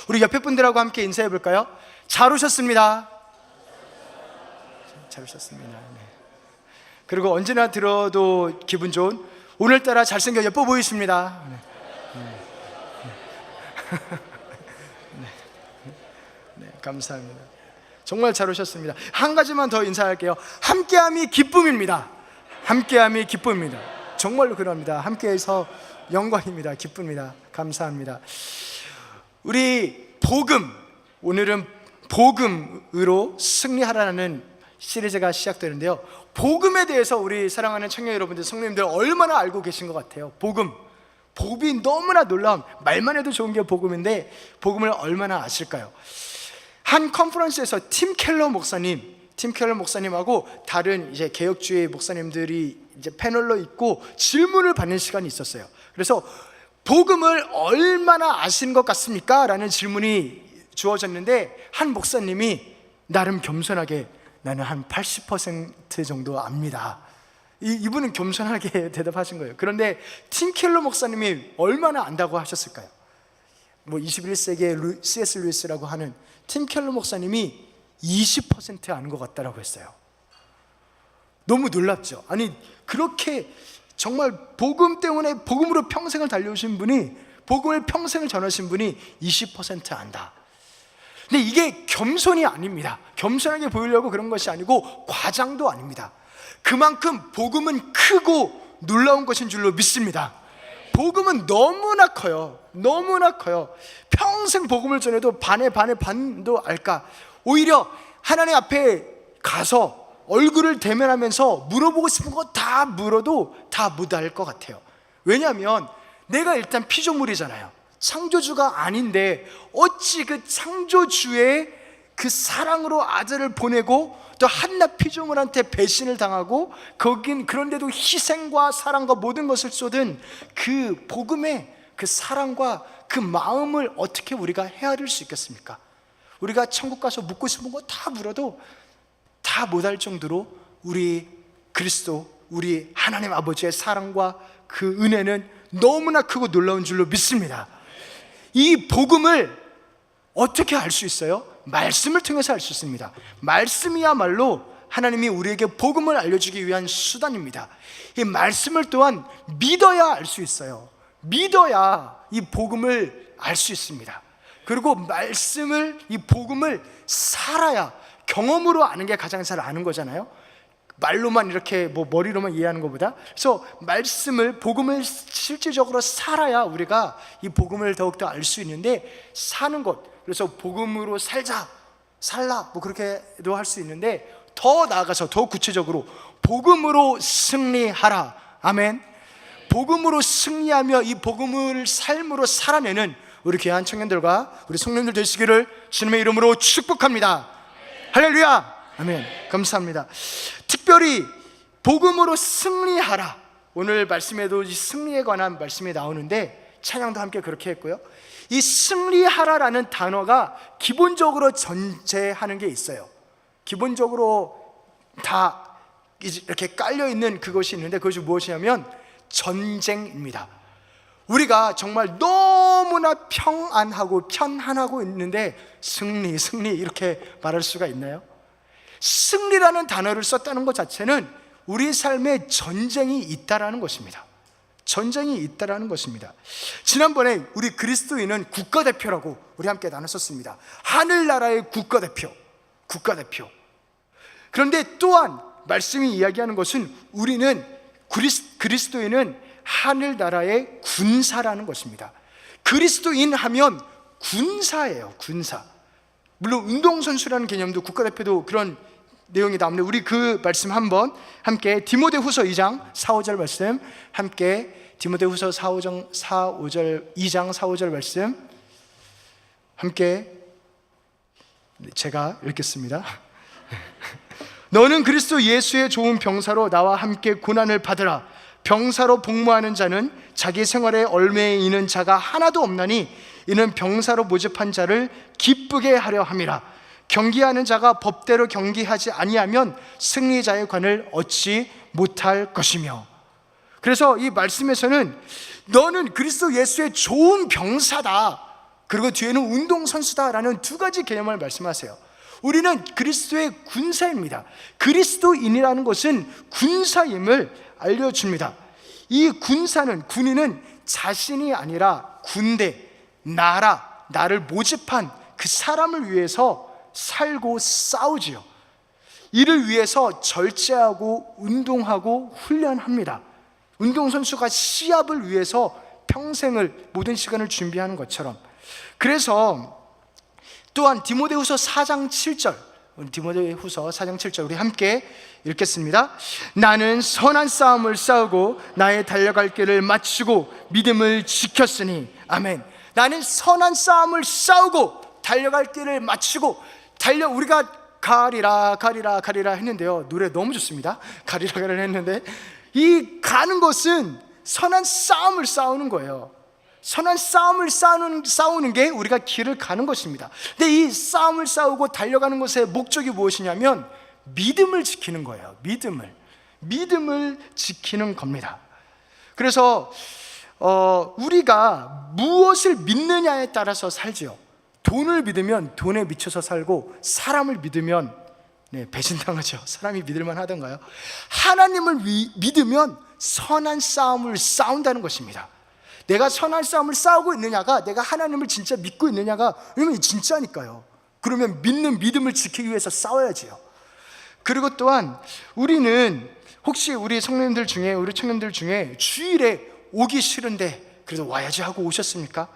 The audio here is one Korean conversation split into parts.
우리 옆에 분들하고 함께 인사해 볼까요? 잘 오셨습니다. 잘 오셨습니다. 네. 그리고 언제나 들어도 기분 좋은, 오늘따라 잘생겨 예뻐 보이십니다. 네. 네, 감사합니다. 정말 잘 오셨습니다. 한 가지만 더 인사할게요. 함께함이 기쁨입니다. 함께함이 기쁨입니다. 정말로 그럽니다. 함께해서 영광입니다. 기쁩니다. 감사합니다. 우리 복음, 오늘은 복음으로 승리하라는 시리즈가 시작되는데요, 복음에 대해서 우리 사랑하는 청년 여러분들, 성도님들 얼마나 알고 계신 것 같아요? 복음이 너무나 놀라운, 말만 해도 좋은 게 복음인데 복음을 얼마나 아실까요? 한 컨퍼런스에서 팀 켈러 목사님하고 다른 이제 개혁주의 목사님들이 이제 패널로 있고 질문을 받는 시간이 있었어요. 그래서 복음을 얼마나 아시는 것 같습니까? 라는 질문이 주어졌는데, 한 목사님이 나름 겸손하게 나는 한 80% 정도 압니다. 이분은 겸손하게 대답하신 거예요. 그런데 팀 켈러 목사님이 얼마나 안다고 하셨을까요? 21세기의 C.S. 루이스라고 하는 팀 켈러 목사님이 20% 아는 것 같다라고 했어요. 너무 놀랍죠? 아니, 그렇게 정말 복음 때문에 복음으로 평생을 달려오신 분이, 복음을 평생을 전하신 분이 20% 안다. 근데 이게 겸손이 아닙니다. 겸손하게 보이려고 그런 것이 아니고 과장도 아닙니다. 그만큼 복음은 크고 놀라운 것인 줄로 믿습니다. 복음은 너무나 커요. 너무나 커요. 평생 복음을 전해도 반의 반도 알까? 오히려 하나님 앞에 가서 얼굴을 대면하면서 물어보고 싶은 거 다 물어도 다 못 알 것 같아요. 왜냐하면 내가 일단 피조물이잖아요. 창조주가 아닌데 어찌 그 창조주의 그 사랑으로 아들을 보내고 또 한낱 피조물한테 배신을 당하고, 거긴 그런데도 희생과 사랑과 모든 것을 쏟은 그 복음의 그 사랑과 그 마음을 어떻게 우리가 헤아릴 수 있겠습니까? 우리가 천국 가서 묻고 싶은 거 다 물어도 다 못할 정도로 우리 그리스도, 우리 하나님 아버지의 사랑과 그 은혜는 너무나 크고 놀라운 줄로 믿습니다. 이 복음을 어떻게 알 수 있어요? 말씀을 통해서 알 수 있습니다. 말씀이야말로 하나님이 우리에게 복음을 알려주기 위한 수단입니다. 이 말씀을 또한 믿어야 알 수 있어요. 믿어야 이 복음을 알 수 있습니다. 그리고 이 복음을 살아야, 경험으로 아는 게 가장 잘 아는 거잖아요. 말로만 이렇게 머리로만 이해하는 것보다. 그래서 복음을 실질적으로 살아야 우리가 이 복음을 더욱더 알 수 있는데, 사는 것, 그래서 복음으로 살라 그렇게도 할 수 있는데, 더 나아가서 더 구체적으로 복음으로 승리하라. 아멘. 복음으로 승리하며 이 복음을 삶으로 살아내는 우리 귀한 청년들과 우리 성도님들 되시기를 주님의 이름으로 축복합니다. 할렐루야. 아멘. 감사합니다. 특별히 복음으로 승리하라, 오늘 말씀에도 이 승리에 관한 말씀이 나오는데 찬양도 함께 그렇게 했고요. 이 승리하라라는 단어가 기본적으로 전제하는 게 있어요. 기본적으로 다 이렇게 깔려있는 그것이 있는데, 그것이 무엇이냐면 전쟁입니다. 우리가 정말 너무나 평안하고 편안하고 있는데 승리 이렇게 말할 수가 있나요? 승리라는 단어를 썼다는 것 자체는 우리 삶에 전쟁이 있다라는 것입니다. 전쟁이 있다라는 것입니다. 지난번에 우리 그리스도인은 국가대표라고 우리 함께 나눴었습니다. 하늘나라의 국가대표. 그런데 또한 말씀이 이야기하는 것은 우리는 그리스도인은 하늘나라의 군사라는 것입니다. 그리스도인 하면 군사예요. 군사. 물론 운동선수라는 개념도, 국가대표도 그런 내용이 나오는데, 우리 그 말씀 한번 함께 디모데후서 2장 4, 5절 말씀, 함께 디모데후서 2장 4, 5절 말씀 함께 제가 읽겠습니다. 너는 그리스도 예수의 좋은 병사로 나와 함께 고난을 받으라. 병사로 복무하는 자는 자기 생활에 얽매이는 자가 하나도 없나니 이는 병사로 모집한 자를 기쁘게 하려 함이라. 경기하는 자가 법대로 경기하지 아니하면 승리자의 관을 얻지 못할 것이며. 그래서 이 말씀에서는 너는 그리스도 예수의 좋은 병사다. 그리고 뒤에는 운동선수다라는 두 가지 개념을 말씀하세요. 우리는 그리스도의 군사입니다. 그리스도인이라는 것은 군사임을 알려줍니다. 이 군사는, 군인은 자신이 아니라 군대, 나를 모집한 그 사람을 위해서 살고 싸우지요. 이를 위해서 절제하고 운동하고 훈련합니다. 운동선수가 시합을 위해서 평생을, 모든 시간을 준비하는 것처럼. 그래서 또한 디모데후서 4장 7절, 디모데후서 4장 7절 우리 함께 읽겠습니다. 나는 선한 싸움을 싸우고 나의 달려갈 길을 마치고 믿음을 지켰으니. 아멘. 나는 선한 싸움을 싸우고 달려갈 길을 마치고 우리가 가리라 했는데요, 노래 너무 좋습니다. 가리라 했는데, 이 가는 것은 선한 싸움을 싸우는 거예요. 선한 싸움을 싸우는 게 우리가 길을 가는 것입니다. 근데 이 싸움을 싸우고 달려가는 것의 목적이 무엇이냐면 믿음을 지키는 거예요. 믿음을 지키는 겁니다. 그래서 우리가 무엇을 믿느냐에 따라서 살지요. 돈을 믿으면 돈에 미쳐서 살고, 사람을 믿으면 배신당하죠. 사람이 믿을만 하던가요? 하나님을 믿으면 선한 싸움을 싸운다는 것입니다. 내가 선한 싸움을 싸우고 있느냐가, 내가 하나님을 진짜 믿고 있느냐가, 왜냐면 진짜니까요. 그러면 믿는 믿음을 지키기 위해서 싸워야지요. 그리고 또한 우리는, 혹시 우리 청년들 중에 주일에 오기 싫은데 그래도 와야지 하고 오셨습니까?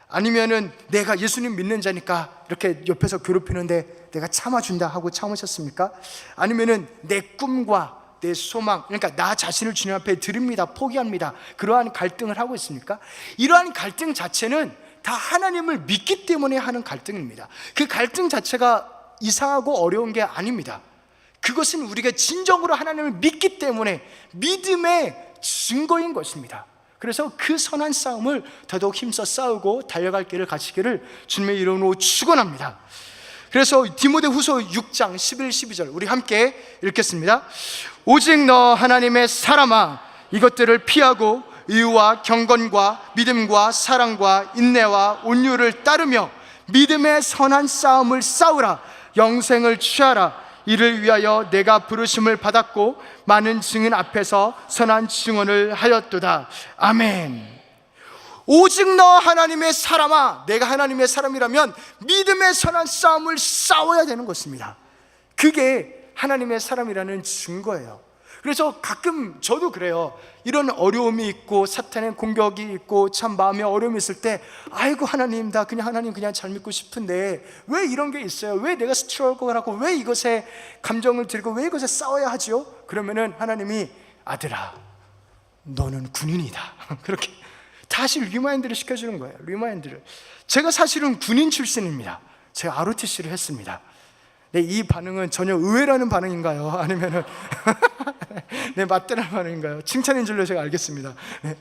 아니면은 내가 예수님 믿는 자니까 이렇게 옆에서 괴롭히는데 내가 참아준다 하고 참으셨습니까? 아니면은 내 꿈과 내 소망, 그러니까 나 자신을 주님 앞에 드립니다, 포기합니다, 그러한 갈등을 하고 있습니까? 이러한 갈등 자체는 다 하나님을 믿기 때문에 하는 갈등입니다. 그 갈등 자체가 이상하고 어려운 게 아닙니다. 그것은 우리가 진정으로 하나님을 믿기 때문에 믿음의 증거인 것입니다. 그래서 그 선한 싸움을 더더욱 힘써 싸우고 달려갈 길을 가시기를 주님의 이름으로 축원합니다. 그래서 디모데후서 6장 11, 12절 우리 함께 읽겠습니다. 오직 너 하나님의 사람아, 이것들을 피하고 의와 경건과 믿음과 사랑과 인내와 온유를 따르며 믿음의 선한 싸움을 싸우라. 영생을 취하라. 이를 위하여 내가 부르심을 받았고 많은 증인 앞에서 선한 증언을 하였도다. 아멘. 오직 너 하나님의 사람아, 내가 하나님의 사람이라면 믿음의 선한 싸움을 싸워야 되는 것입니다. 그게 하나님의 사람이라는 증거예요. 그래서 가끔 저도 그래요. 이런 어려움이 있고 사탄의 공격이 있고 참 마음에 어려움이 있을 때, 아이고 하나님, 나 그냥 하나님 그냥 잘 믿고 싶은데 왜 이런 게 있어요? 왜 내가 스트러글 하고 왜 이것에 감정을 들고 왜 이것에 싸워야 하죠? 그러면은 하나님이, 아들아 너는 군인이다. 그렇게 다시 리마인드를 시켜주는 거예요. 리마인드를. 제가 사실은 군인 출신입니다. 제가 ROTC를 했습니다. 네, 이 반응은 전혀 의외라는 반응인가요? 아니면은 네, 맞다는 반응인가요? 칭찬인 줄로 제가 알겠습니다. 네.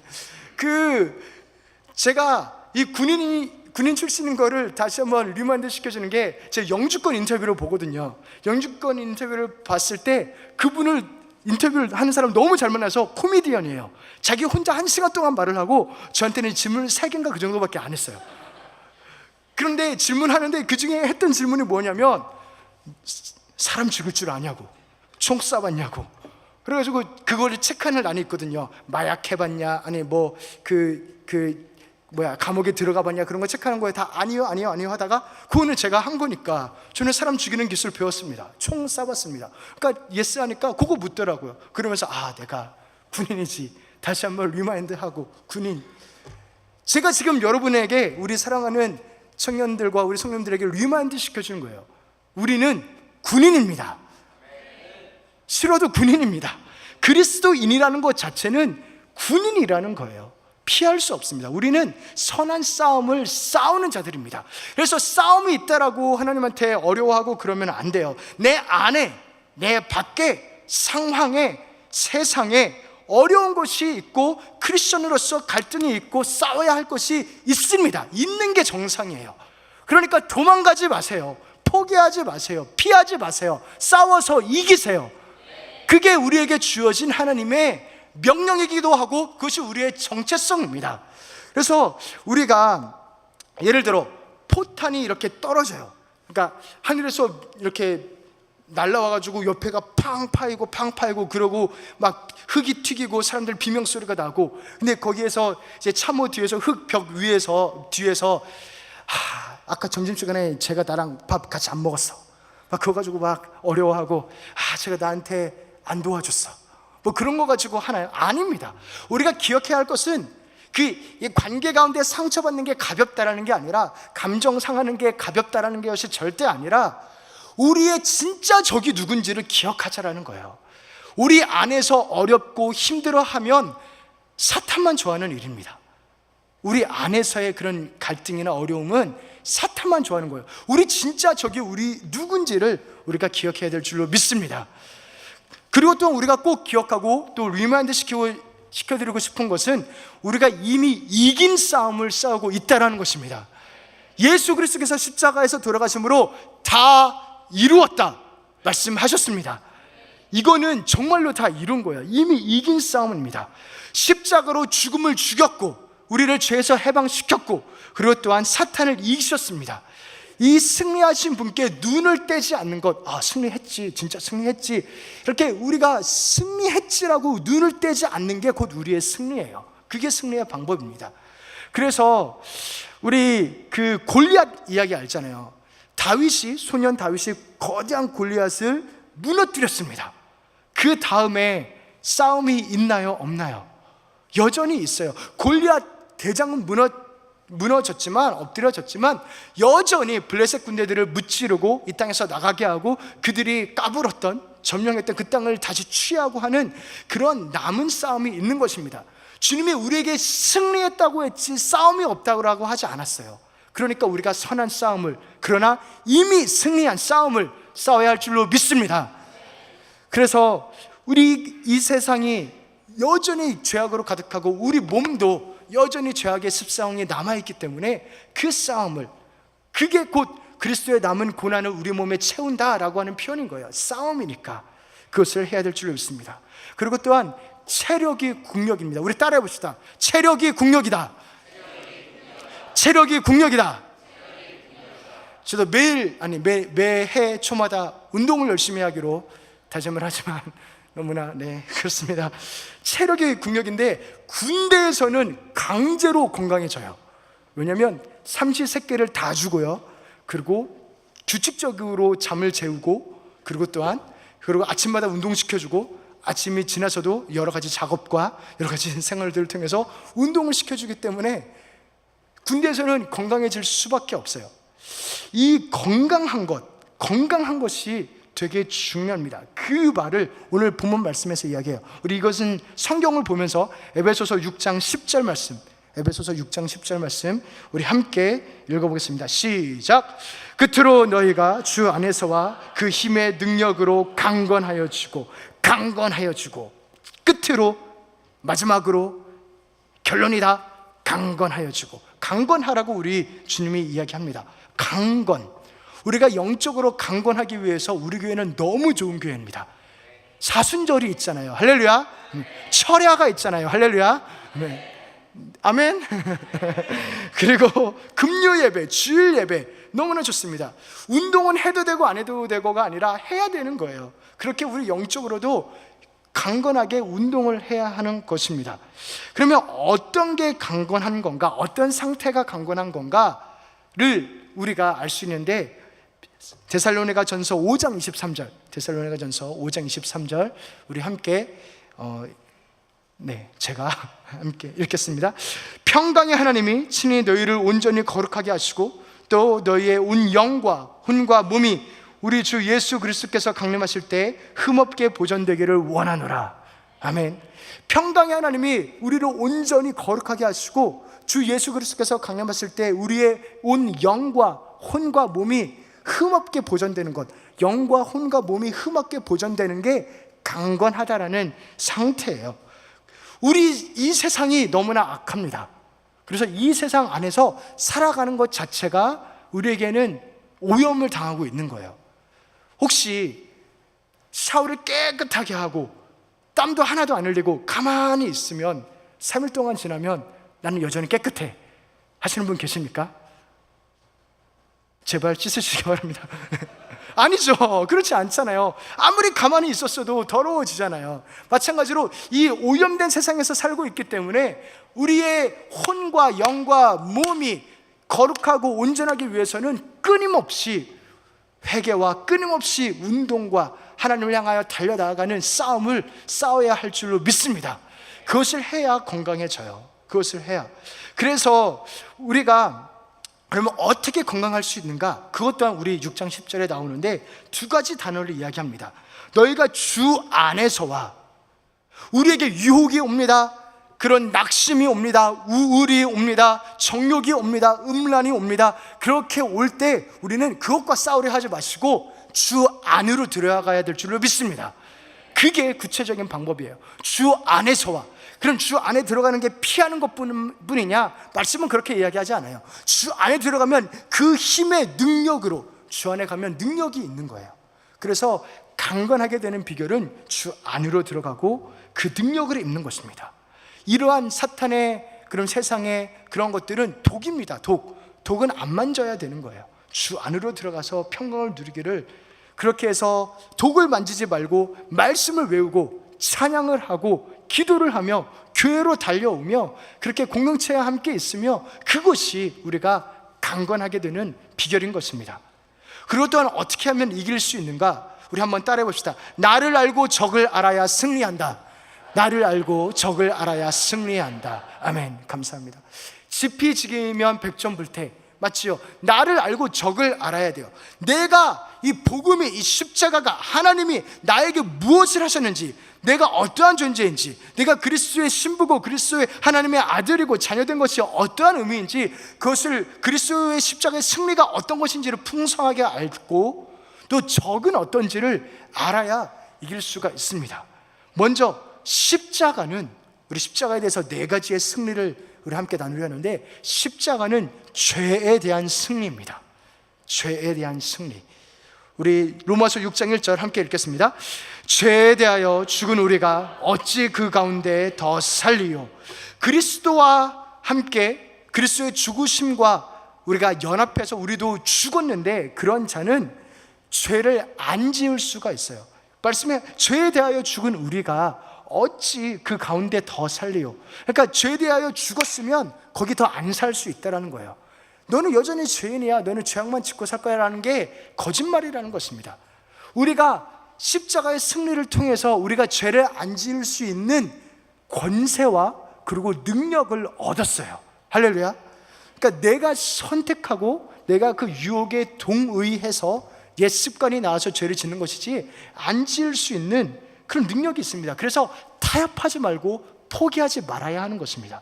제가 이 군인 출신인 거를 다시 한번 리마인드 시켜주는 게, 제 영주권 인터뷰를 보거든요. 영주권 인터뷰를 봤을 때 그분을 인터뷰를 하는 사람 너무 잘 만나서 코미디언이에요. 자기 혼자 1시간 동안 말을 하고 저한테는 질문을 3개인가 그 정도밖에 안 했어요. 그런데 질문하는데 그 중에 했던 질문이 뭐냐면, 사람 죽을 줄 아냐고, 총 쏴봤냐고. 그래가지고 그거를 체크하는 란이 있거든요. 마약 해봤냐, 아니 뭐 감옥에 들어가 봤냐, 그런 거 체크하는 거에 다 아니요 하다가, 그거는 제가 한 거니까 저는 사람 죽이는 기술을 배웠습니다. 총 쏴봤습니다. 그러니까 예스 하니까 그거 묻더라고요. 그러면서 내가 군인이지. 다시 한번 리마인드하고, 군인. 제가 지금 여러분에게, 우리 사랑하는 청년들과 우리 성년들에게 리마인드 시켜주는 거예요. 우리는 군인입니다. 싫어도 군인입니다. 그리스도인이라는 것 자체는 군인이라는 거예요. 피할 수 없습니다. 우리는 선한 싸움을 싸우는 자들입니다. 그래서 싸움이 있다라고 하나님한테 어려워하고 그러면 안 돼요. 내 안에, 내 밖에 상황에, 세상에 어려운 것이 있고 크리스천으로서 갈등이 있고 싸워야 할 것이 있습니다. 있는 게 정상이에요. 그러니까 도망가지 마세요. 포기하지 마세요. 피하지 마세요. 싸워서 이기세요. 그게 우리에게 주어진 하나님의 명령이기도 하고 그것이 우리의 정체성입니다. 그래서 우리가 예를 들어 포탄이 이렇게 떨어져요. 그러니까 하늘에서 이렇게 날라와가지고 옆에가 팡 파이고 그러고 막 흙이 튀기고 사람들 비명소리가 나고, 근데 거기에서 이제 참호 뒤에서 흙벽 위에서 뒤에서 아까 점심시간에 제가 나랑 밥 같이 안 먹었어, 막 그거 가지고 막 어려워하고, 제가 나한테 안 도와줬어, 뭐 그런 거 가지고 하나요? 아닙니다. 우리가 기억해야 할 것은 그 관계 가운데 상처받는 게 가볍다라는 게 아니라, 감정 상하는 게 가볍다라는 것이 절대 아니라, 우리의 진짜 적이 누군지를 기억하자라는 거예요. 우리 안에서 어렵고 힘들어하면 사탄만 좋아하는 일입니다. 우리 안에서의 그런 갈등이나 어려움은 사탄만 좋아하는 거예요. 우리 진짜 적이 우리 누군지를 우리가 기억해야 될 줄로 믿습니다. 그리고 또 우리가 꼭 기억하고 또 리마인드 시켜드리고 싶은 것은, 우리가 이미 이긴 싸움을 싸우고 있다는 것입니다. 예수 그리스도께서 십자가에서 돌아가심으로 다 이루었다 말씀하셨습니다. 이거는 정말로 다 이룬 거예요. 이미 이긴 싸움입니다. 십자가로 죽음을 죽였고, 우리를 죄에서 해방시켰고, 그리고 또한 사탄을 이기셨습니다. 이 승리하신 분께 눈을 떼지 않는 것, 승리했지, 진짜 승리했지, 이렇게 우리가 승리했지라고 눈을 떼지 않는 게 곧 우리의 승리예요. 그게 승리의 방법입니다. 그래서 우리 그 골리앗 이야기 알잖아요. 소년 다윗이 거대한 골리앗을 무너뜨렸습니다. 그 다음에 싸움이 있나요? 없나요? 여전히 있어요. 골리앗 대장은 무너졌지만, 엎드려졌지만, 여전히 블레셋 군대들을 무찌르고 이 땅에서 나가게 하고, 그들이 까불었던, 점령했던 그 땅을 다시 취하고 하는 그런 남은 싸움이 있는 것입니다. 주님이 우리에게 승리했다고 했지 싸움이 없다고 하지 않았어요. 그러니까 우리가 선한 싸움을, 그러나 이미 승리한 싸움을 싸워야 할 줄로 믿습니다. 그래서 우리 이 세상이 여전히 죄악으로 가득하고, 우리 몸도 여전히 죄악의 습성이 남아있기 때문에 그 싸움을, 그게 곧 그리스도의 남은 고난을 우리 몸에 채운다라고 하는 표현인 거예요. 싸움이니까 그것을 해야 될 줄로 믿습니다. 그리고 또한 체력이 국력입니다. 우리 따라해 봅시다. 체력이 국력이다. 체력이 국력이다. 저도 매해 초마다 운동을 열심히 하기로 다짐을 하지만 너무나 그렇습니다. 체력이 국력인데, 군대에서는 강제로 건강해져요. 왜냐하면 삼시세끼를 다 주고요, 그리고 규칙적으로 잠을 재우고, 그리고 아침마다 운동시켜주고, 아침이 지나서도 여러 가지 작업과 여러 가지 생활들을 통해서 운동을 시켜주기 때문에 군대에서는 건강해질 수밖에 없어요. 이 건강한 것이 되게 중요합니다. 그 말을 오늘 본문 말씀에서 이야기해요. 우리 이것은 성경을 보면서 에베소서 6장 10절 말씀, 에베소서 6장 10절 말씀 우리 함께 읽어보겠습니다. 시작. 끝으로 너희가 주 안에서와 그 힘의 능력으로 강건하여 주고, 끝으로, 마지막으로, 결론이다. 강건하여 주고, 강건하라고 우리 주님이 이야기합니다. 강건, 우리가 영적으로 강건하기 위해서 우리 교회는 너무 좋은 교회입니다. 사순절이 있잖아요. 할렐루야. 철야가 있잖아요. 할렐루야. 아멘. 그리고 금요 예배, 주일 예배 너무나 좋습니다. 운동은 해도 되고 안 해도 되고가 아니라 해야 되는 거예요. 그렇게 우리 영적으로도 강건하게 운동을 해야 하는 것입니다. 그러면 어떤 게 강건한 건가, 어떤 상태가 강건한 건가를 우리가 알 수 있는데, 데살로니가전서 5장 23절, 데살로니가전서 5장 23절 우리 함께 제가 함께 읽겠습니다. 평강의 하나님이 친히 너희를 온전히 거룩하게 하시고, 또 너희의 온 영과 혼과 몸이 우리 주 예수 그리스도께서 강림하실 때 흠없게 보존되기를 원하노라. 아멘. 평강의 하나님이 우리를 온전히 거룩하게 하시고, 주 예수 그리스도께서 강림하실 때 우리의 온 영과 혼과 몸이 흠없게 보존되는 것, 영과 혼과 몸이 흠없게 보존되는 게 강건하다라는 상태예요. 우리 이 세상이 너무나 악합니다. 그래서 이 세상 안에서 살아가는 것 자체가 우리에게는 오염을 당하고 있는 거예요. 혹시 샤워를 깨끗하게 하고 땀도 하나도 안 흘리고 가만히 있으면 3일 동안 지나면 나는 여전히 깨끗해 하시는 분 계십니까? 제발 씻으시기 바랍니다. 아니죠. 그렇지 않잖아요. 아무리 가만히 있었어도 더러워지잖아요. 마찬가지로 이 오염된 세상에서 살고 있기 때문에 우리의 혼과 영과 몸이 거룩하고 온전하기 위해서는 끊임없이 회개와 끊임없이 운동과 하나님을 향하여 달려나가는 싸움을 싸워야 할 줄로 믿습니다. 그것을 해야 건강해져요. 그것을 해야. 그래서 우리가 그러면 어떻게 건강할 수 있는가? 그것 또한 우리 6장 10절에 나오는데 두 가지 단어를 이야기합니다. 너희가 주 안에서와, 우리에게 유혹이 옵니다. 그런 낙심이 옵니다. 우울이 옵니다. 정욕이 옵니다. 음란이 옵니다. 그렇게 올 때 우리는 그것과 싸우려 하지 마시고 주 안으로 들어가야 될 줄로 믿습니다. 그게 구체적인 방법이에요. 주 안에서와. 그럼 주 안에 들어가는 게 피하는 것뿐이냐? 말씀은 그렇게 이야기하지 않아요. 주 안에 들어가면 그 힘의 능력으로, 주 안에 가면 능력이 있는 거예요. 그래서 강건하게 되는 비결은 주 안으로 들어가고 그 능력을 입는 것입니다. 이러한 사탄의 그런 세상의 그런 것들은 독입니다. 독은 안 만져야 되는 거예요. 주 안으로 들어가서 평강을 누리기를, 그렇게 해서 독을 만지지 말고 말씀을 외우고 찬양을 하고 기도를 하며 교회로 달려오며 그렇게 공동체와 함께 있으며, 그것이 우리가 강건하게 되는 비결인 것입니다. 그리고 또한 어떻게 하면 이길 수 있는가? 우리 한번 따라해 봅시다. 나를 알고 적을 알아야 승리한다. 나를 알고 적을 알아야 승리한다. 아멘. 감사합니다. 지피지기면 백전불태, 맞지요? 나를 알고 적을 알아야 돼요. 내가 이 복음이, 이 십자가가 하나님이 나에게 무엇을 하셨는지, 내가 어떠한 존재인지, 내가 그리스도의 신부고 그리스도의 하나님의 아들이고 자녀된 것이 어떠한 의미인지, 그것을 그리스도의 십자가의 승리가 어떤 것인지를 풍성하게 알고 또 적은 어떤지를 알아야 이길 수가 있습니다. 먼저 십자가는, 우리 십자가에 대해서 네 가지의 승리를 우리 함께 나누려 하는데, 십자가는 죄에 대한 승리입니다. 죄에 대한 승리. 우리 로마서 6장 1절 함께 읽겠습니다. 죄에 대하여 죽은 우리가 어찌 그 가운데 더 살리요? 그리스도와 함께 그리스도의 죽으심과 우리가 연합해서 우리도 죽었는데, 그런 자는 죄를 안 지을 수가 있어요. 말씀에 죄에 대하여 죽은 우리가 어찌 그 가운데 더 살리요? 그러니까 죄에 대하여 죽었으면 거기 더 안 살 수 있다는 거예요. 너는 여전히 죄인이야, 너는 죄악만 짓고 살 거야 라는 게 거짓말이라는 것입니다. 우리가 십자가의 승리를 통해서 우리가 죄를 안 지을 수 있는 권세와 그리고 능력을 얻었어요. 할렐루야. 그러니까 내가 선택하고 내가 그 유혹에 동의해서 옛 습관이 나와서 죄를 짓는 것이지, 안 지을 수 있는 그런 능력이 있습니다. 그래서 타협하지 말고 포기하지 말아야 하는 것입니다.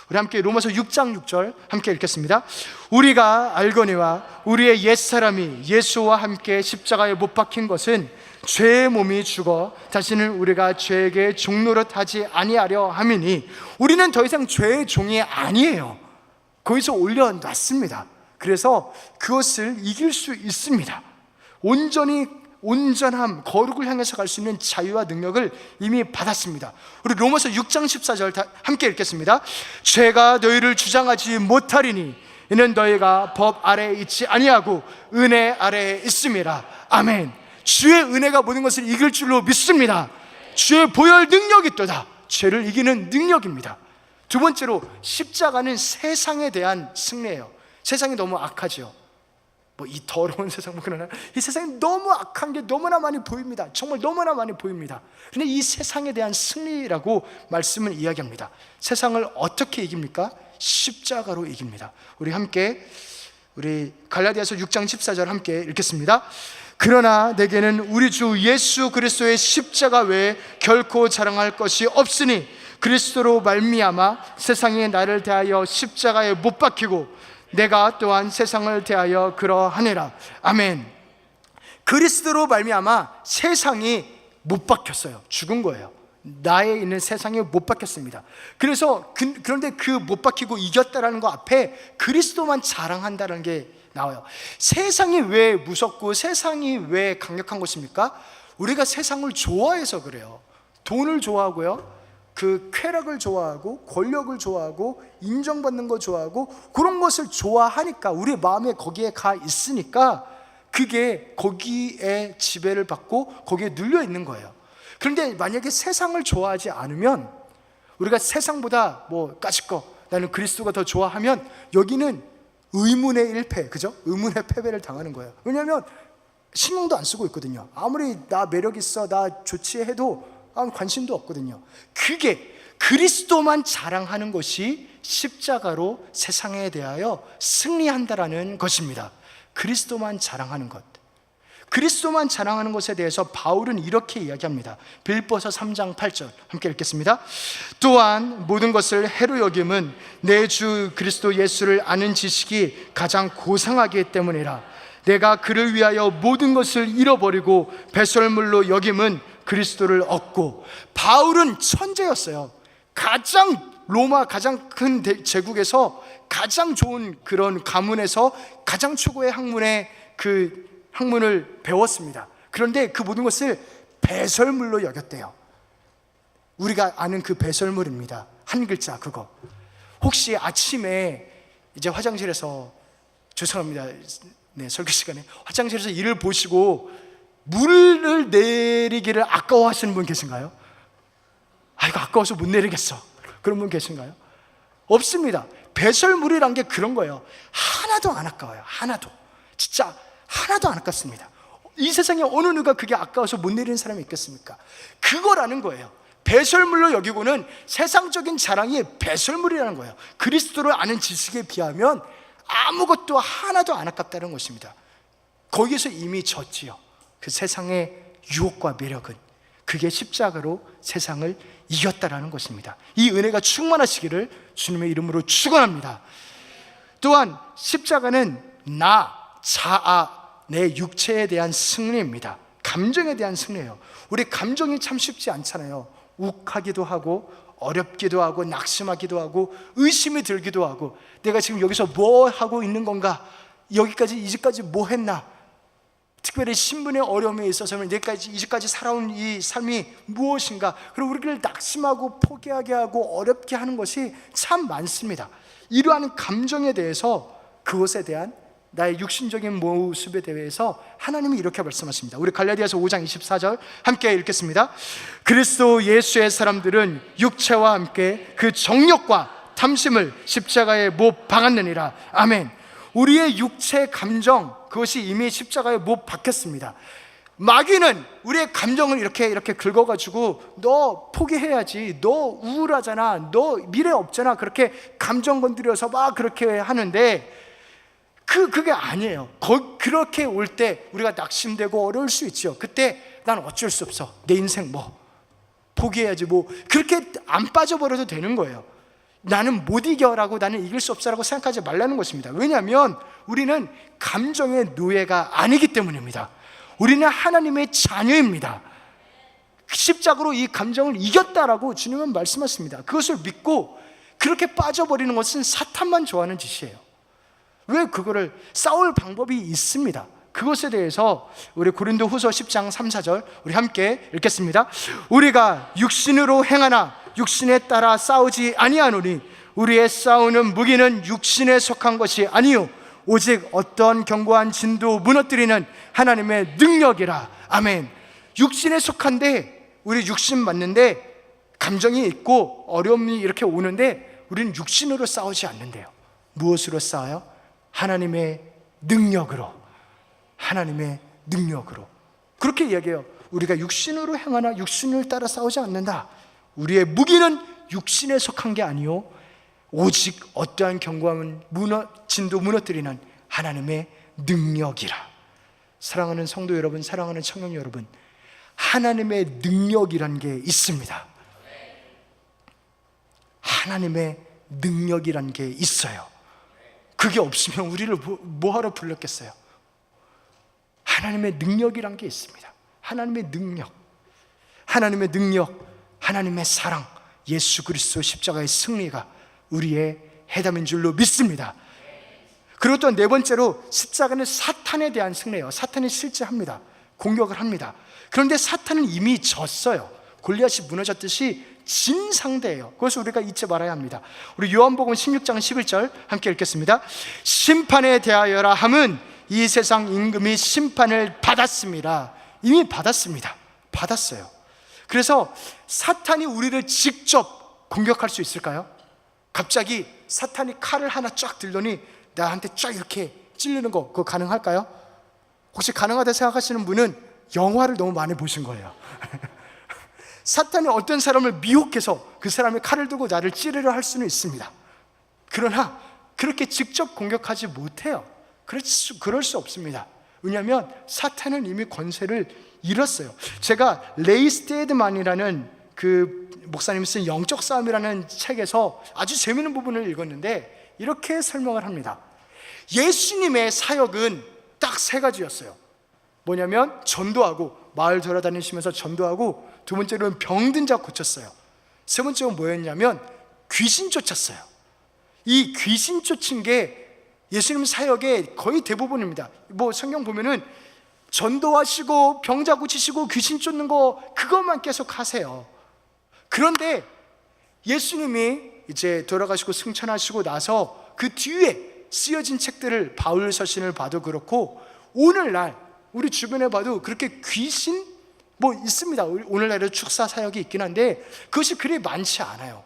우리 함께 로마서 6장 6절 함께 읽겠습니다. 우리가 알거니와 우리의 옛사람이 예수와 함께 십자가에 못 박힌 것은 죄의 몸이 죽어 다시는 우리가 죄에게 종노릇하지 아니하려 함이니, 우리는 더 이상 죄의 종이 아니에요. 거기서 올려놨습니다. 그래서 그것을 이길 수 있습니다. 온전함, 거룩을 향해서 갈 수 있는 자유와 능력을 이미 받았습니다. 우리 로마서 6장 14절 함께 읽겠습니다. 죄가 너희를 주장하지 못하리니 이는 너희가 법 아래에 있지 아니하고 은혜 아래에 있음이라. 아멘. 주의 은혜가 모든 것을 이길 줄로 믿습니다. 주의 보혈 능력이 있도다. 죄를 이기는 능력입니다. 두 번째로, 십자가는 세상에 대한 승리예요. 세상이 너무 악하죠. 이 더러운 세상, 그러나 이 세상이 너무 악한 게 너무나 많이 보입니다. 정말 너무나 많이 보입니다. 근데 이 세상에 대한 승리라고 말씀을 이야기합니다. 세상을 어떻게 이깁니까? 십자가로 이깁니다. 우리 함께 우리 갈라디아서 6장 14절 함께 읽겠습니다. 그러나 내게는 우리 주 예수 그리스도의 십자가 외에 결코 자랑할 것이 없으니 그리스도로 말미암아 세상이 나를 대하여 십자가에 못 박히고 내가 또한 세상을 대하여 그러하니라. 아멘. 그리스도로 말미암아 세상이 못 박혔어요. 죽은 거예요. 나에 있는 세상에 못 박혔습니다. 그래서 그런데 그 못 박히고 이겼다라는 거 앞에 그리스도만 자랑한다는 게 나와요. 세상이 왜 무섭고 세상이 왜 강력한 것입니까? 우리가 세상을 좋아해서 그래요. 돈을 좋아하고요, 그 쾌락을 좋아하고 권력을 좋아하고 인정받는 거 좋아하고 그런 것을 좋아하니까, 우리 마음에 거기에 가 있으니까 그게 거기에 지배를 받고 거기에 눌려 있는 거예요. 그런데 만약에 세상을 좋아하지 않으면, 우리가 세상보다 뭐 까짓거 나는 그리스도가 더 좋아하면, 여기는 의문의 일패, 그죠? 의문의 패배를 당하는 거예요. 왜냐하면 신경도 안 쓰고 있거든요. 아무리 나 매력 있어, 나 좋지 해도 관심도 없거든요. 그게 그리스도만 자랑하는 것이 십자가로 세상에 대하여 승리한다라는 것입니다. 그리스도만 자랑하는 것, 그리스도만 자랑하는 것에 대해서 바울은 이렇게 이야기합니다. 빌립보서 3장 8절 함께 읽겠습니다. 또한 모든 것을 해로 여김은 내 주 그리스도 예수를 아는 지식이 가장 고상하기 때문이라. 내가 그를 위하여 모든 것을 잃어버리고 배설물로 여김은 그리스도를 얻고. 바울은 천재였어요. 로마 가장 큰 제국에서 가장 좋은 그런 가문에서 가장 최고의 학문을 배웠습니다. 그런데 그 모든 것을 배설물로 여겼대요. 우리가 아는 그 배설물입니다. 한 글자 그거. 혹시 아침에 이제 화장실에서, 죄송합니다, 네, 설교 시간에 화장실에서 일을 보시고 물을 내리기를 아까워하시는 분 계신가요? 이거 아까워서 못 내리겠어, 그런 분 계신가요? 없습니다. 배설물이란 게 그런 거예요. 하나도 안 아까워요. 하나도, 진짜 하나도 안 아깝습니다. 이 세상에 어느 누가 그게 아까워서 못 내리는 사람이 있겠습니까? 그거라는 거예요. 배설물로 여기고는 세상적인 자랑이 배설물이라는 거예요. 그리스도를 아는 지식에 비하면 아무것도 하나도 안 아깝다는 것입니다. 거기에서 이미 졌지요. 그 세상의 유혹과 매력은, 그게 십자가로 세상을 이겼다라는 것입니다. 이 은혜가 충만하시기를 주님의 이름으로 축원합니다. 또한 십자가는 자아, 내 육체에 대한 승리입니다. 감정에 대한 승리예요. 우리 감정이 참 쉽지 않잖아요. 욱하기도 하고 어렵기도 하고 낙심하기도 하고 의심이 들기도 하고, 내가 지금 여기서 뭐 하고 있는 건가, 이제까지 뭐 했나, 특별히 신분의 어려움에 있어서는 이제까지 살아온 이 삶이 무엇인가, 그리고 우리를 낙심하고 포기하게 하고 어렵게 하는 것이 참 많습니다. 이러한 감정에 대해서, 그것에 대한 나의 육신적인 모습에 대해서 하나님이 이렇게 말씀하십니다. 우리 갈라디아서 5장 24절 함께 읽겠습니다. 그리스도 예수의 사람들은 육체와 함께 그 정욕과 탐심을 십자가에 못 박았느니라. 아멘. 우리의 육체 감정, 그것이 이미 십자가에 못 박혔습니다. 마귀는 우리의 감정을 이렇게 긁어가지고 너 포기해야지, 너 우울하잖아, 너 미래 없잖아, 그렇게 감정 건드려서 막 그렇게 하는데, 그게 아니에요. 그렇게 올 때 우리가 낙심되고 어려울 수 있죠. 그때 난 어쩔 수 없어, 내 인생 뭐 포기해야지, 뭐 그렇게 안 빠져버려도 되는 거예요. 나는 못 이겨라고, 나는 이길 수 없어라고 생각하지 말라는 것입니다. 왜냐하면 우리는 감정의 노예가 아니기 때문입니다. 우리는 하나님의 자녀입니다. 십자가로 이 감정을 이겼다라고 주님은 말씀하십니다. 그것을 믿고 그렇게 빠져버리는 것은 사탄만 좋아하는 짓이에요. 왜 그거를 싸울 방법이 있습니다. 그것에 대해서 우리 고린도후서 10장 3, 4절 우리 함께 읽겠습니다. 우리가 육신으로 행하나 육신에 따라 싸우지 아니하노니 우리의 싸우는 무기는 육신에 속한 것이 아니요 오직 어떤 견고한 진도 무너뜨리는 하나님의 능력이라. 아멘. 육신에 속한데, 우리 육신 맞는데 감정이 있고 어려움이 이렇게 오는데 우리는 육신으로 싸우지 않는데요. 무엇으로 싸워요? 하나님의 능력으로. 하나님의 능력으로. 그렇게 이야기해요. 우리가 육신으로 행하나 육신을 따라 싸우지 않는다. 우리의 무기는 육신에 속한 게 아니요 오직 어떠한 견고한 진도 무너뜨리는 하나님의 능력이라. 사랑하는 성도 여러분, 사랑하는 청년 여러분, 하나님의 능력이란 게 있습니다. 하나님의 능력이란 게 있어요. 그게 없으면 우리를 뭐하러 불렀겠어요? 하나님의 능력이란 게 있습니다. 하나님의 능력, 하나님의 사랑, 예수 그리스도 십자가의 승리가 우리의 해답인 줄로 믿습니다. 그리고 또 네 번째로, 십자가는 사탄에 대한 승리예요. 사탄이 실제 합니다. 공격을 합니다. 그런데 사탄은 이미 졌어요. 골리앗이 무너졌듯이 진 상대예요. 그것을 우리가 잊지 말아야 합니다. 우리 요한복음 16장 11절 함께 읽겠습니다. 심판에 대하여라 함은 이 세상 임금이 심판을 받았습니다. 이미 받았습니다. 받았어요. 그래서 사탄이 우리를 직접 공격할 수 있을까요? 갑자기 사탄이 칼을 하나 쫙 들더니 나한테 쫙 이렇게 찔르는 거, 그거 가능할까요? 혹시 가능하다 생각하시는 분은 영화를 너무 많이 보신 거예요. 사탄이 어떤 사람을 미혹해서 그 사람이 칼을 들고 나를 찌르려 할 수는 있습니다. 그러나 그렇게 직접 공격하지 못해요. 그럴 수 없습니다. 왜냐하면 사탄은 이미 권세를 잃었어요. 제가 레이 스테드만이라는 그 목사님이 쓴 영적 싸움이라는 책에서 아주 재미있는 부분을 읽었는데 이렇게 설명을 합니다. 예수님의 사역은 딱 세 가지였어요. 뭐냐면 전도하고, 마을 돌아다니시면서 전도하고, 두 번째로는 병든 자 고쳤어요. 세 번째는 뭐였냐면 귀신 쫓았어요. 이 귀신 쫓은 게 예수님 사역의 거의 대부분입니다. 뭐 성경 보면은 전도하시고 병자 고치시고 귀신 쫓는 거 그것만 계속 하세요. 그런데 예수님이 이제 돌아가시고 승천하시고 나서 그 뒤에 쓰여진 책들을, 바울 서신을 봐도 그렇고 오늘날 우리 주변에 봐도 그렇게 귀신 뭐 있습니다. 오늘날에 축사 사역이 있긴 한데 그것이 그리 많지 않아요.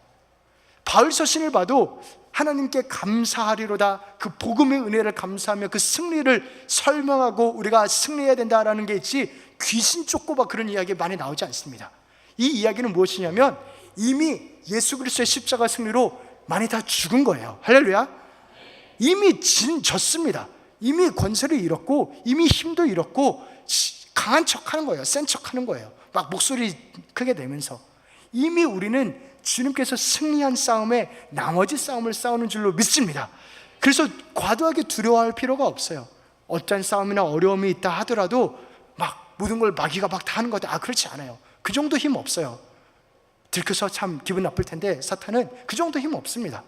바울 서신을 봐도 하나님께 감사하리로다, 그 복음의 은혜를 감사하며 그 승리를 설명하고 우리가 승리해야 된다라는 게 있지, 귀신 쫓고 막 그런 이야기 많이 나오지 않습니다. 이 이야기는 무엇이냐면 이미 예수 그리스도의 십자가 승리로 많이 다 죽은 거예요. 할렐루야. 이미 졌습니다. 이미 권세를 잃었고 이미 힘도 잃었고 강한 척하는 거예요. 센 척하는 거예요. 막 목소리 크게 내면서. 이미 우리는 주님께서 승리한 싸움에 나머지 싸움을 싸우는 줄로 믿습니다. 그래서 과도하게 두려워할 필요가 없어요. 어떤 싸움이나 어려움이 있다 하더라도 막 모든 걸 마귀가 막 다 하는 것 같아요. 그렇지 않아요. 그 정도 힘 없어요. 들켜서 참 기분 나쁠 텐데 사탄은 그 정도 힘 없습니다.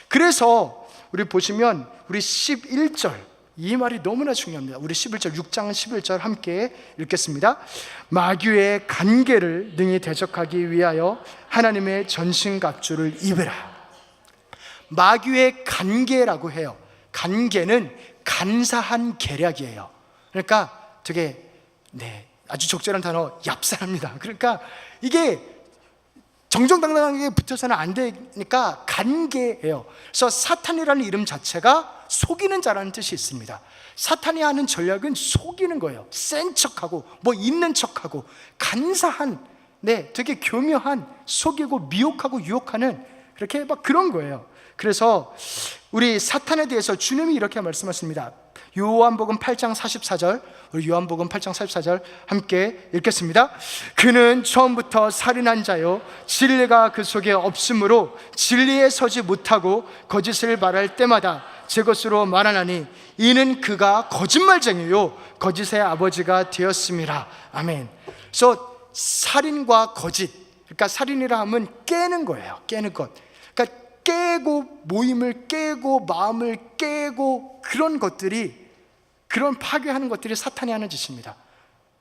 그래서 우리 보시면 우리 11절, 이 말이 너무나 중요합니다. 우리 11절, 6장 11절 함께 읽겠습니다. 마귀의 간계를 능히 대적하기 위하여 하나님의 전신갑주를 입으라. 마귀의 간계라고 해요. 간계는 간사한 계략이에요. 그러니까 되게 아주 적절한 단어, 얍살합니다. 그러니까 이게 정정당당하게 붙어서는 안 되니까 간계예요. 그래서 사탄이라는 이름 자체가 속이는 자라는 뜻이 있습니다. 사탄이 하는 전략은 속이는 거예요. 센 척하고 뭐 있는 척하고 간사한, 되게 교묘한, 속이고 미혹하고 유혹하는, 그렇게 막 그런 거예요. 그래서 우리 사탄에 대해서 주님이 이렇게 말씀하십니다. 요한복음 8장 44절, 우리 요한복음 8장 44절 함께 읽겠습니다. 그는 처음부터 살인한 자요, 진리가 그 속에 없으므로 진리에 서지 못하고 거짓을 말할 때마다 제 것으로 말하나니 이는 그가 거짓말쟁이요 거짓의 아버지가 되었음이라. 아멘. 그래서 살인과 거짓, 그러니까 살인이라 하면 깨는 거예요. 깨는 것. 그러니까 깨고, 모임을 깨고, 마음을 깨고, 그런 것들이, 그런 파괴하는 것들이 사탄이 하는 짓입니다.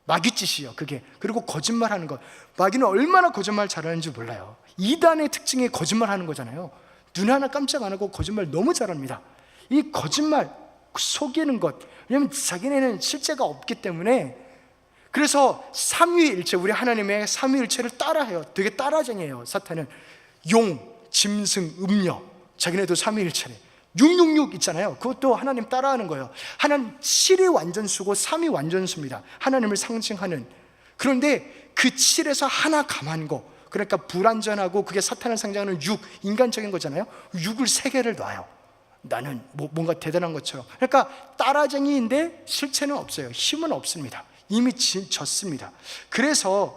마귀 짓이요, 그게. 그리고 거짓말하는 것. 마귀는 얼마나 거짓말 잘하는지 몰라요. 이단의 특징이 거짓말하는 거잖아요. 눈 하나 깜짝 안 하고 거짓말 너무 잘합니다. 이 거짓말, 속이는 것, 왜냐하면 자기네는 실제가 없기 때문에. 그래서 삼위일체, 우리 하나님의 삼위일체를 따라해요. 되게 따라쟁이에요. 사탄은 용, 짐승, 음녀, 자기네도 삼위일체래. 666 있잖아요. 그것도 하나님 따라하는 거예요. 하나님 7이 완전수고 3이 완전수입니다. 하나님을 상징하는. 그런데 그 7에서 하나 감한 거, 그러니까 불완전하고 그게 사탄을 상징하는 6, 인간적인 거잖아요. 6을 3개를 놔요. 나는 뭔가 대단한 것처럼. 그러니까 따라쟁이인데 실체는 없어요. 힘은 없습니다. 이미 졌습니다. 그래서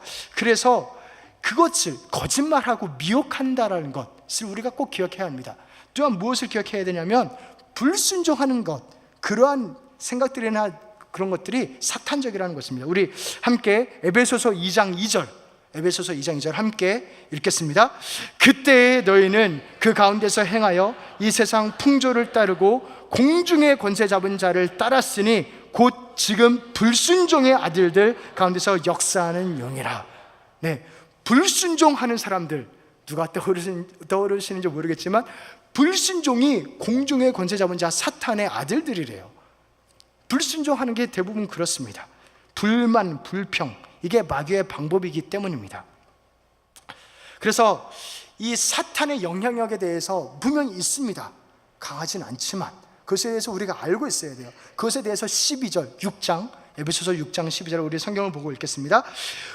그것을 거짓말하고 미혹한다라는 것을 우리가 꼭 기억해야 합니다. 또한 무엇을 기억해야 되냐면 불순종하는 것, 그러한 생각들이나 그런 것들이 사탄적이라는 것입니다. 우리 함께 에베소서 2장 2절, 에베소서 2장 2절 함께 읽겠습니다. 그때에 너희는 그 가운데서 행하여 이 세상 풍조를 따르고 공중의 권세 잡은 자를 따랐으니 곧 지금 불순종의 아들들 가운데서 역사하는 영이라. 불순종하는 사람들, 누가 떠오르시는지 모르겠지만 불순종이 공중의 권세 잡은 자 사탄의 아들들이래요. 불순종하는 게 대부분 그렇습니다. 불만, 불평, 이게 마귀의 방법이기 때문입니다. 그래서 이 사탄의 영향력에 대해서 분명히 있습니다. 강하진 않지만 그것에 대해서 우리가 알고 있어야 돼요. 그것에 대해서 12절, 6장, 에베소서 6장 12절 우리 성경을 보고 읽겠습니다.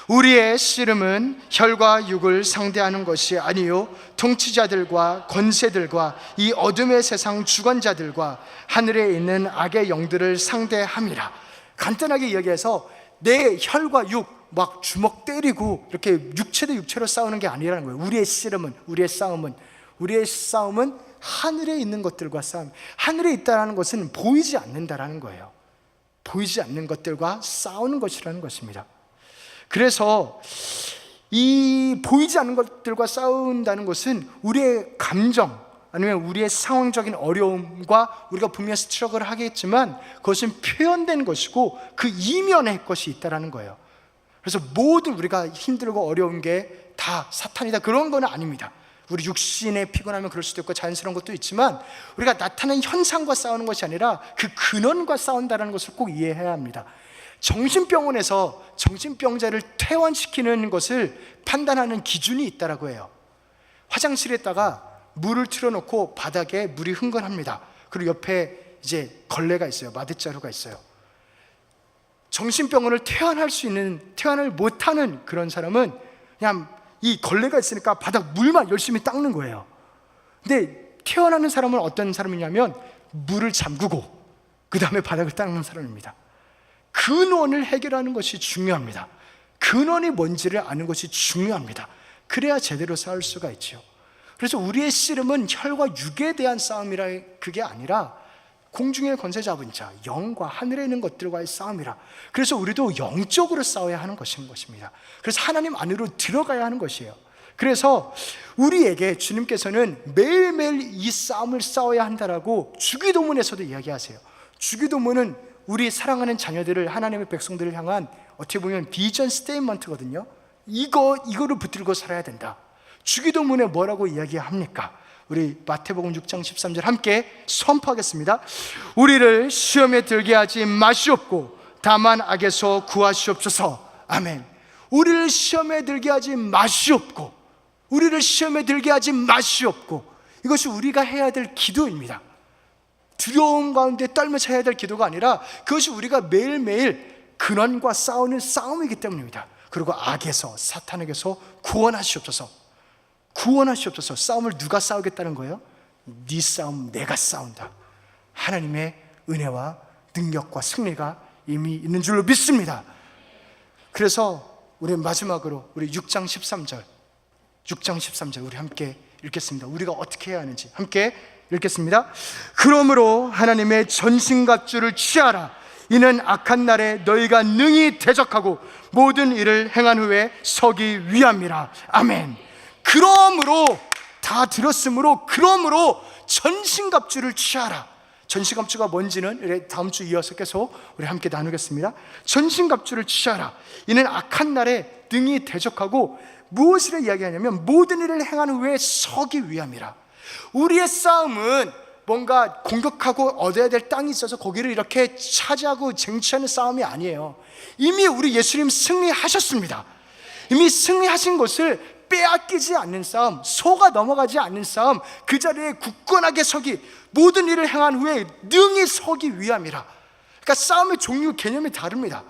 우리의 씨름은 혈과 육을 상대하는 것이 아니요 통치자들과 권세들과 이 어둠의 세상 주관자들과 하늘에 있는 악의 영들을 상대함이라. 간단하게 이야기해서 내 혈과 육, 막 주먹 때리고 이렇게 육체 대 육체로 싸우는 게 아니라는 거예요. 우리의 씨름은, 우리의 싸움은 하늘에 있는 것들과 싸움. 하늘에 있다는 것은 보이지 않는다라는 거예요. 보이지 않는 것들과 싸우는 것이라는 것입니다. 그래서 이 보이지 않는 것들과 싸운다는 것은 우리의 감정 아니면 우리의 상황적인 어려움과 우리가 분명히 스트러글을 하겠지만 그것은 표현된 것이고 그 이면의 것이 있다는 거예요. 그래서 모든 우리가 힘들고 어려운 게 다 사탄이다, 그런 건 아닙니다. 우리 육신에 피곤하면 그럴 수도 있고 자연스러운 것도 있지만 우리가 나타나는 현상과 싸우는 것이 아니라 그 근원과 싸운다는 것을 꼭 이해해야 합니다. 정신병원에서 정신병자를 퇴원시키는 것을 판단하는 기준이 있다라고 해요. 화장실에다가 물을 틀어놓고 바닥에 물이 흥건합니다. 그리고 옆에 이제 걸레가 있어요. 마대자루가 있어요. 정신병원을 퇴원을 못하는 그런 사람은 그냥 이 걸레가 있으니까 바닥 물만 열심히 닦는 거예요. 근데 퇴원하는 사람은 어떤 사람이냐면 물을 잠그고 그 다음에 바닥을 닦는 사람입니다. 근원을 해결하는 것이 중요합니다. 근원이 뭔지를 아는 것이 중요합니다. 그래야 제대로 싸울 수가 있죠. 그래서 우리의 씨름은 혈과 육에 대한 싸움이라 그게 아니라 공중의 권세 잡은 자, 영과 하늘에 있는 것들과의 싸움이라. 그래서 우리도 영적으로 싸워야 하는 것인 것입니다. 그래서 하나님 안으로 들어가야 하는 것이에요. 그래서 우리에게 주님께서는 매일매일 이 싸움을 싸워야 한다라고 주기도문에서도 이야기하세요. 주기도문은 우리 사랑하는 자녀들을, 하나님의 백성들을 향한 어떻게 보면 비전 스테이트먼트거든요. 이거를 붙들고 살아야 된다. 주기도문에 뭐라고 이야기합니까? 우리 마태복음 6장 13절 함께 선포하겠습니다. 우리를 시험에 들게 하지 마시옵고 다만 악에서 구하시옵소서. 아멘. 우리를 시험에 들게 하지 마시옵고, 우리를 시험에 들게 하지 마시옵고, 이것이 우리가 해야 될 기도입니다. 두려움 가운데 떨면서 해야 될 기도가 아니라 그것이 우리가 매일매일 근원과 싸우는 싸움이기 때문입니다. 그리고 악에서, 사탄에게서 구원하시옵소서. 구원하시옵소서. 싸움을 누가 싸우겠다는 거예요? 네 싸움 내가 싸운다. 하나님의 은혜와 능력과 승리가 이미 있는 줄로 믿습니다. 그래서 우리 마지막으로 우리 6장 13절 우리 함께 읽겠습니다. 우리가 어떻게 해야 하는지 함께 읽겠습니다. 그러므로 하나님의 전신갑주를 취하라. 이는 악한 날에 너희가 능히 대적하고 모든 일을 행한 후에 서기 위함이라. 아멘. 그러므로, 다 들었으므로, 그러므로 전신갑주를 취하라. 전신갑주가 뭔지는 다음 주 이어서 계속 우리 함께 나누겠습니다. 전신갑주를 취하라. 이는 악한 날에 능히 대적하고 무엇을 이야기하냐면 모든 일을 행한 후에 서기 위함이라. 우리의 싸움은 뭔가 공격하고 얻어야 될 땅이 있어서 거기를 이렇게 차지하고 쟁취하는 싸움이 아니에요. 이미 우리 예수님 승리하셨습니다. 이미 승리하신 것을 빼앗기지 않는 싸움, 속아 넘어가지 않는 싸움, 그 자리에 굳건하게 서기, 모든 일을 행한 후에 능히 서기 위함이라. 그러니까 싸움의 종류, 개념이 다릅니다.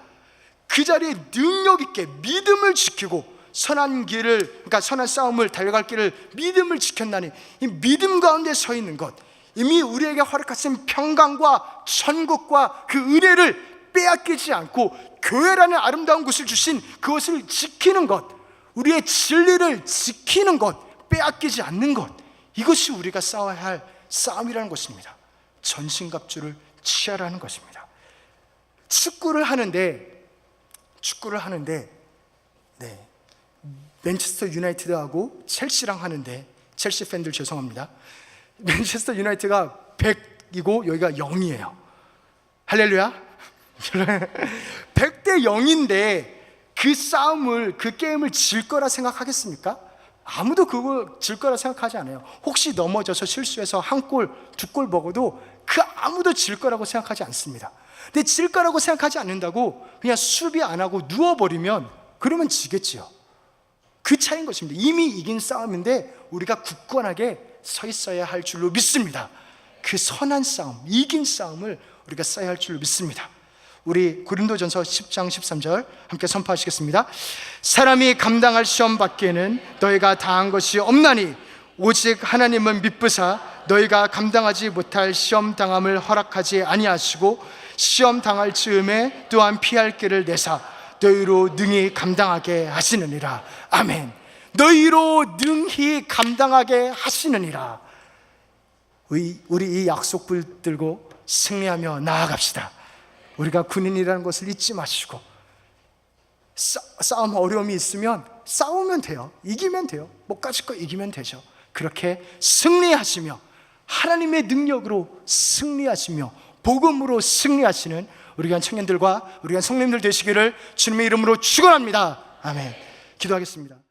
그 자리에 능력 있게 믿음을 지키고 선한 길을, 그러니까 선한 싸움을 달려갈 길을 믿음을 지켰나니, 이 믿음 가운데 서 있는 것, 이미 우리에게 허락하신 평강과 천국과 그 은혜를 빼앗기지 않고 교회라는 아름다운 곳을 주신 그것을 지키는 것, 우리의 진리를 지키는 것, 빼앗기지 않는 것, 이것이 우리가 싸워야 할 싸움이라는 것입니다. 전신갑주를 취하라는 것입니다. 축구를 하는데 맨체스터 유나이티드하고 첼시랑 하는데, 첼시 팬들 죄송합니다. 맨체스터 유나이티드가 100이고 여기가 0이에요. 할렐루야. 100대 0인데 그 싸움을, 그 게임을 질 거라 생각하겠습니까? 아무도 그걸 질 거라 생각하지 않아요. 혹시 넘어져서 실수해서 한 골, 두 골 먹어도 그 아무도 질 거라고 생각하지 않습니다. 근데 질 거라고 생각하지 않는다고 그냥 수비 안 하고 누워버리면 그러면 지겠지요. 그 차이인 것입니다. 이미 이긴 싸움인데 우리가 굳건하게 서 있어야 할 줄로 믿습니다. 그 선한 싸움, 이긴 싸움을 우리가 써야 할 줄로 믿습니다. 우리 고린도전서 10장 13절 함께 선포하시겠습니다. 사람이 감당할 시험 밖에는 너희가 당한 것이 없나니 오직 하나님은 미쁘사 너희가 감당하지 못할 시험 당함을 허락하지 아니하시고 시험 당할 즈음에 또한 피할 길을 내사 너희로 능히 감당하게 하시느니라. 아멘. 너희로 능히 감당하게 하시느니라. 우리 이 약속 붙들고 승리하며 나아갑시다. 우리가 군인이라는 것을 잊지 마시고 싸움 어려움이 있으면 싸우면 돼요. 이기면 돼요. 못 가질 거 이기면 되죠. 그렇게 승리하시며 하나님의 능력으로 승리하시며 복음으로 승리하시는 우리 교회 청년들과 우리 교회 성도님들 되시기를 주님의 이름으로 축원합니다. 아멘. 기도하겠습니다.